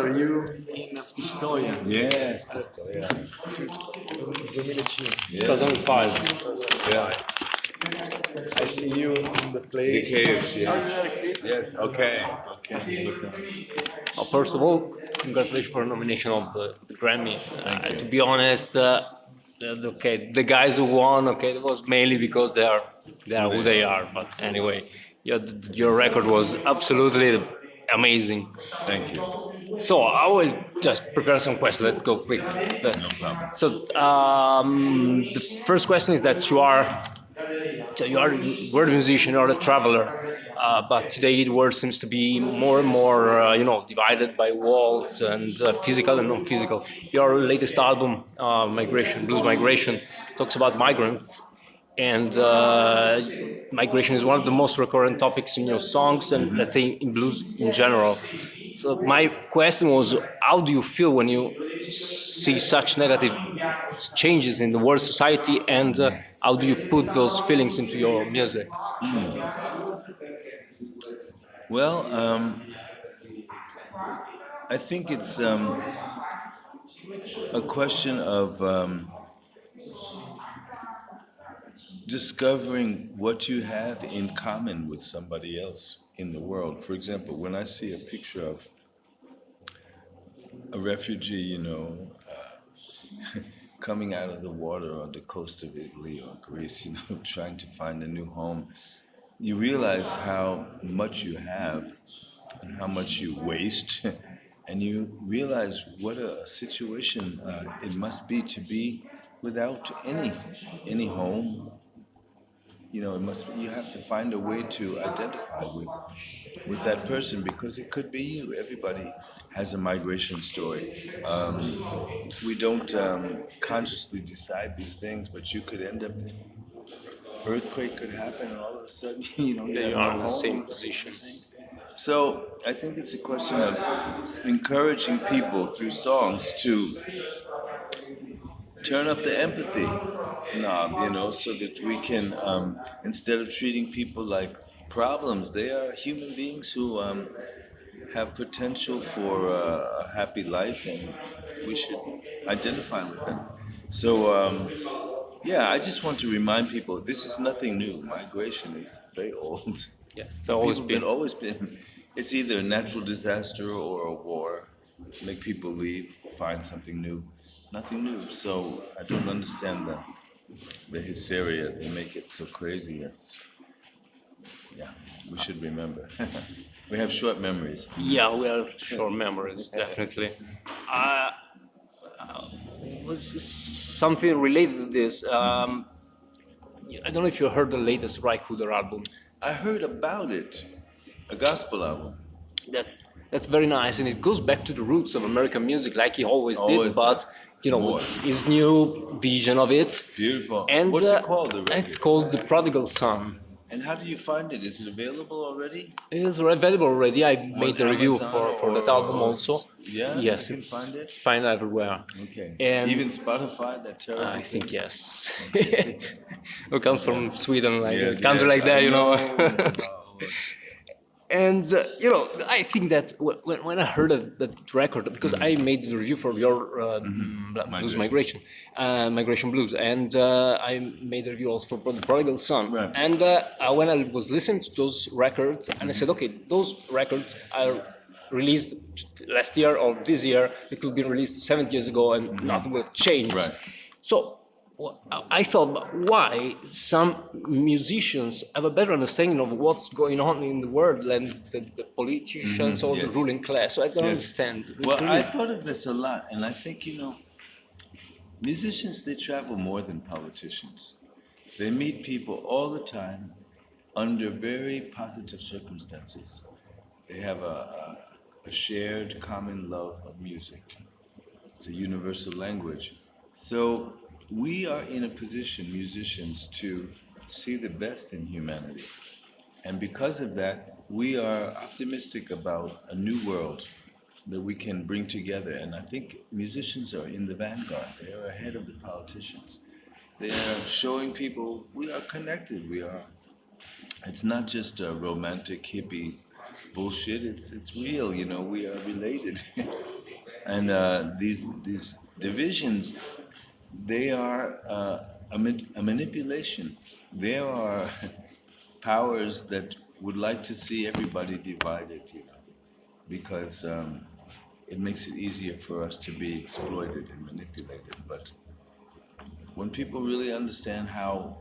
remember you in Pistoia. Yes, Pistoia. 2005. Yeah. 2005. Yeah. I see you in the The place. caves, Oh, yes. you are a kid? Yes, okay. Understand. First of all, congratulations for the nomination of the Grammy. Thank you. To be honest, okay, the guys who won, okay, it was mainly because they are who they are. But anyway, your record was absolutely amazing. Thank you. So I will just prepare some questions. Let's go quick. No problem. So the first question is that you are a world musician, you are a traveler, but today the world seems to be more and more, divided by walls and physical and non-physical. Your latest album, Blues Migration, talks about migrants, and migration is one of the most recurrent topics in your songs, and let's say in blues in general. So my question was, how do you feel when you see such negative changes in the world society, and how do you put those feelings into your music? Well, I think it's a question of discovering what you have in common with somebody else in the world. For example, when I see a picture of a refugee, coming out of the water on the coast of Italy or Greece, trying to find a new home, you realize how much you have and how much you waste. And you realize what a situation it must be to be without any home. You have to find a way to identify with that person because it could be you. Everybody has a migration story. We don't consciously decide these things, but you could end up. Earthquake could happen, and all of a sudden, you You have are no in the home. same position. So I think it's a question of encouraging people through songs to turn up the empathy knob, so that we can, instead of treating people like problems, they are human beings who have potential for a happy life, and we should identify with them. So, yeah, I just want to remind people this is nothing new. Migration is very old. Yeah, it's always People been. always been. It's either a natural disaster or a war. Make people leave, find something new. Nothing new. So I don't understand the hysteria. They make it so crazy. Yeah, we should remember. We have short memories. Yeah, we have short memories, definitely. Uh, was something related to this. I don't know if you heard the latest Rykuder album. I heard about it. A gospel album. That's very nice, and it goes back to the roots of American music, like he always Always did. But more. with his new vision of it. Beautiful. And What's it called? The record? it's called The Prodigal Son. And how do you find it? Is it available already? It is available already. I made the review Amazon for that album also. Yeah? Yes, You can it's find it? find everywhere. Okay. And even Spotify, that terrible I thing? think yes. We come from Sweden, like Yes, a country yes, like that, I know. And I think that when I heard that record, because I made the review for your Blues Migration, Migration Blues, and I made the review also for The Prodigal Son. Right. And when I was listening to those records, and I said, okay, those records are released last year or this year. It could be released 7 years ago, and nothing will change. Right. So I thought, why some musicians have a better understanding of what's going on in the world than the politicians or the yes. ruling class? So I don't Yes. understand. It's Well, really- I thought of this a lot, and I think, musicians, they travel more than politicians. They meet people all the time under very positive circumstances. They have a shared common love of music. It's a universal language. So we are in a position, musicians, to see the best in humanity. And because of that, we are optimistic about a new world that we can bring together. And I think musicians are in the vanguard. They are ahead of the politicians. They are showing people we are connected. It's not just a romantic hippie bullshit. It's real. You know, we are related, and these divisions, they are a manipulation. There are powers that would like to see everybody divided. You know, because it makes it easier for us to be exploited and manipulated. But when people really understand how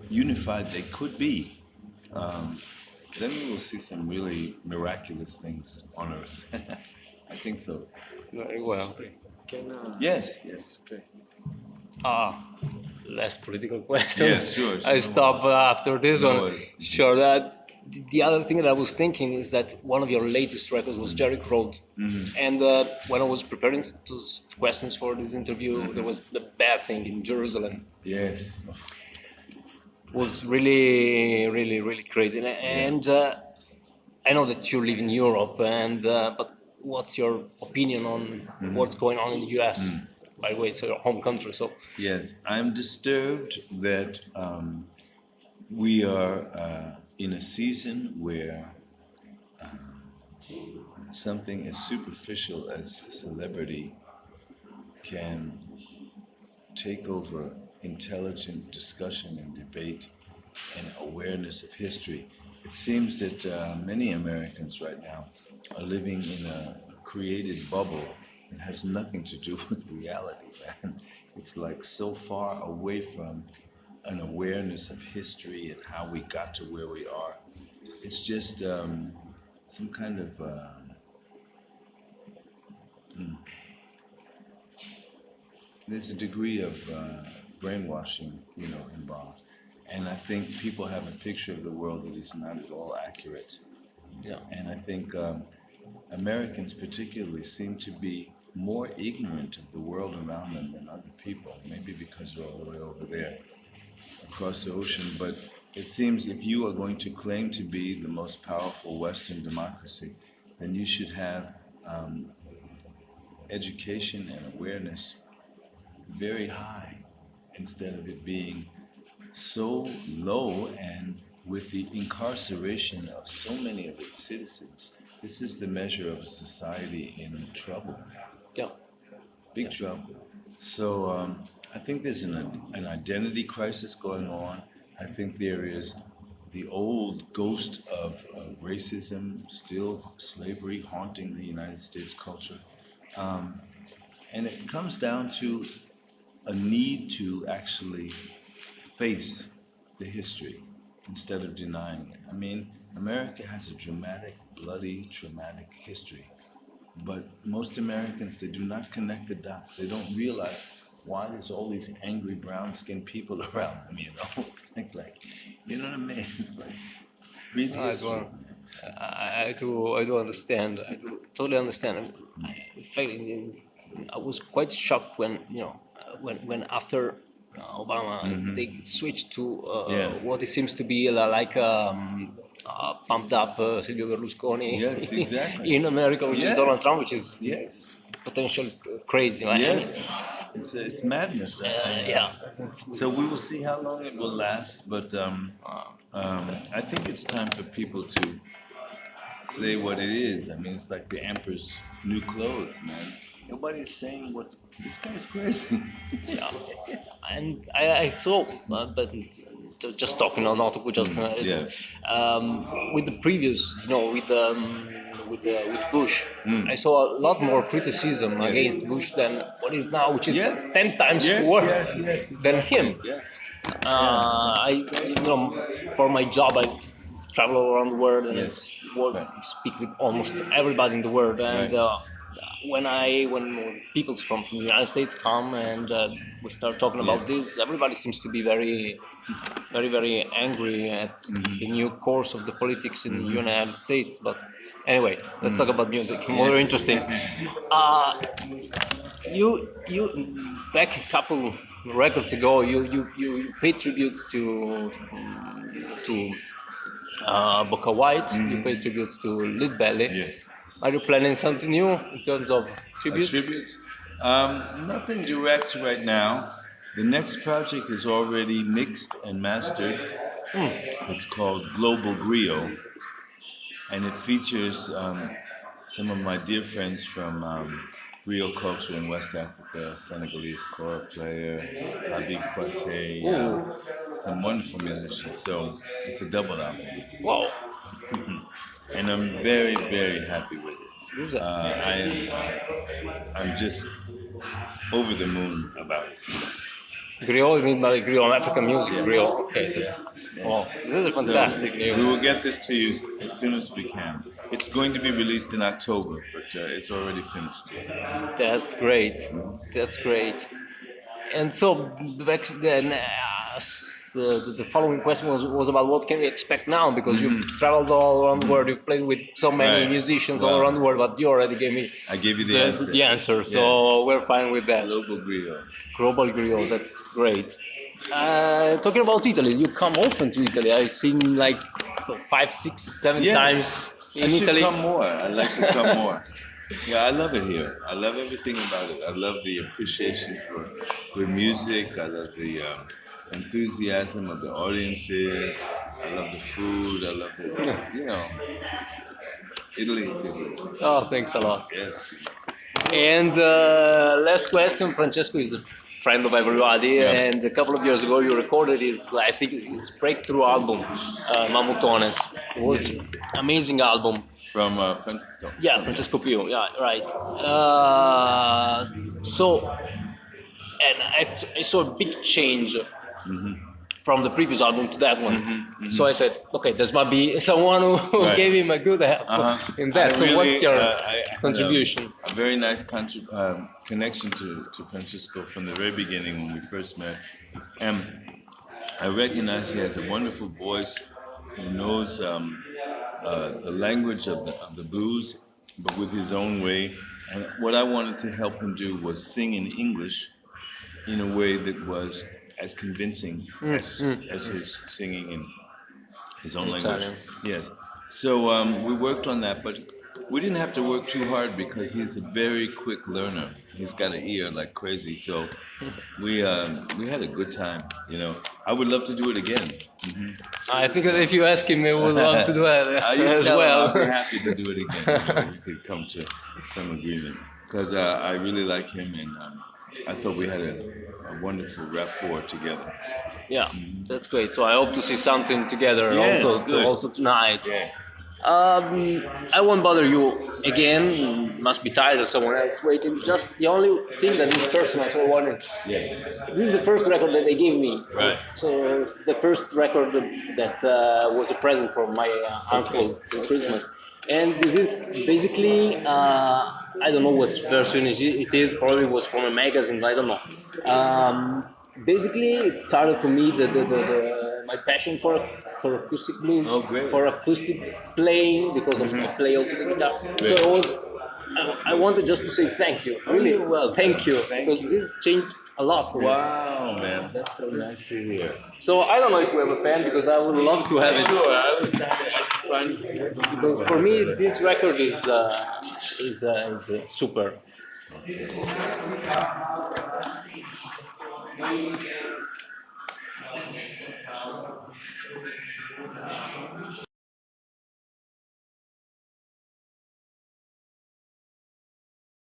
unified they could be, um, then we will see some really miraculous things on Earth. I think so. Very well. Can Yes, yes. okay. Ah, less political question. Yes, sure. I stop after this No one. worries. Sure. That the other thing that I was thinking is that one of your latest records was Jericho Road, and when I was preparing those questions for this interview, there was the bad thing in Jerusalem. Yes. Was really, really, really crazy. And I know that you live in Europe, and but what's your opinion on what's going on in the US? By the way, it's your home country, so Yes, I'm disturbed that we are in a season where something as superficial as celebrity can take over intelligent discussion and debate and awareness of history. It seems that many Americans right now are living in a created bubble that has nothing to do with reality, man. It's like so far away from an awareness of history and how we got to where we are. It's just some kind of there's a degree of brainwashing, you know, involved. And I think people have a picture of the world that is not at all accurate. yeah. And I think Americans particularly seem to be more ignorant of the world around them than other people, maybe because they're all the way over there across the ocean. But it seems if you are going to claim to be the most powerful Western democracy, then you should have education and awareness very high instead of it being so low, and with the incarceration of so many of its citizens, this is the measure of a society in trouble, Yeah. big trouble. So I think there's an identity crisis going on. I think there is the old ghost of racism, still slavery haunting the United States culture. And it comes down to a need to actually face the history instead of denying it. I mean, America has a dramatic, bloody, traumatic history. But most Americans, they do not connect the dots. They don't realize why there's all these angry brown-skinned people around them, you know? It's like, you know what I mean? It's like, read I history. do understand. I do totally understand. In fact, I was quite shocked when when after Obama they switched to Yeah. what it seems to be like pumped up Silvio Berlusconi Yes, exactly. in America, which is Yes. Donald Trump, which is Yes. potential crazy. Right? Yes. It's madness. Yeah. So we will see how long it will last, but I think it's time for people to say what it is. I mean, it's like the emperor's new clothes, man. Nobody's saying this guy's crazy. Yeah. And I saw, but just talking on not just Yeah. with the previous, with Bush, I saw a lot more criticism against Bush than what is now, which is Yes. 10 times Yes, worse yes, than exactly. him. Yes. For my job, I travel around the world and Yes. speak with almost everybody in the world. And Right. when people from the United States come and we start talking about this, everybody seems to be very, very, very angry at the new course of the politics in the United States. But anyway, let's talk about music. More interesting. You back a couple records ago, you paid tribute to Boca White. You paid tributes to Lead Belly. Yes. Are you planning something new in terms of tributes? Tributes? Nothing direct right now. The next project is already mixed and mastered. It's called Global Griot. and it features some of my dear friends from Rio culture in West Africa, Senegalese kora player, Habib Kwate, some wonderful musicians. So it's a double album, Wow. and I'm very, very happy with This is it. I'm just over the moon about it. griot, you mean by griot, African music, Yes. griot. Okay, Yes. wow, this is So fantastic we news. will get this to you as soon as we can. It's going to be released in October, but it's already finished. That's great. That's great. And so back then, the following question was about what can we expect now, because you've traveled all around the world, you've played with so many Right. musicians all Wow. around the world, but you already gave me I gave you the answer. the answer, so we're fine with that. Global griot. Global griot, that's great. Talking about Italy, you come often to Italy. I've seen like 5, 6, 7 Yes. times You in should Italy. come more. I'd like to come more. Yeah, I love it here. I love everything about it. I love the appreciation for good music. I love the enthusiasm of the audiences. I love the food. I love the, it's Italy is Italy. Oh, thanks a lot. Yes. And last question, Francesco is a friend of everybody, Yeah. and a couple of years ago you recorded I think his breakthrough album, Mamutones. It was amazing album. From Francisco. Yeah, Francesco Pio, yeah, right. So, and I saw a big change from the previous album to that one. So I said, okay, there must be someone who Right. gave him a good help in that. I So really, what's your I had contribution? A very nice connection to Francisco from the very beginning when we first met. And I recognize he has a wonderful voice. He knows the language of the blues, but with his own way. And what I wanted to help him do was sing in English in a way that was as convincing as his singing in his own language. Italian. Yes. So we worked on that, but we didn't have to work too hard because he's a very quick learner. He's got an ear like crazy. So we had a good time. I would love to do it again. I think that if you ask him, he would love to do it You as tell him well. I'll be happy to do it again. We could come to some agreement because I really like him, and I thought we had a wonderful rapport together. Yeah, that's great. So I hope to see something together Yes, good. also tonight. Yes. I won't bother you again. Must be tired of someone else waiting. Just the only thing that is personal. So I wanted. Yeah. This is the first record that they gave me. Right. So it's the first record that was a present from my uncle for Christmas. And this is basically, I don't know what version it is. Probably was from a magazine. I don't know. Basically, it started for me my passion for acoustic blues, Oh, great. for acoustic playing, because I play also the guitar. So it was. I wanted just to say thank you. Really, you're welcome. thank you, Thank because this changed a lot for me. Wow, man, that's so nice to hear. So I don't know if you have a pen, because I would love to have it. Sure, I was trying to Because for me, this record is super.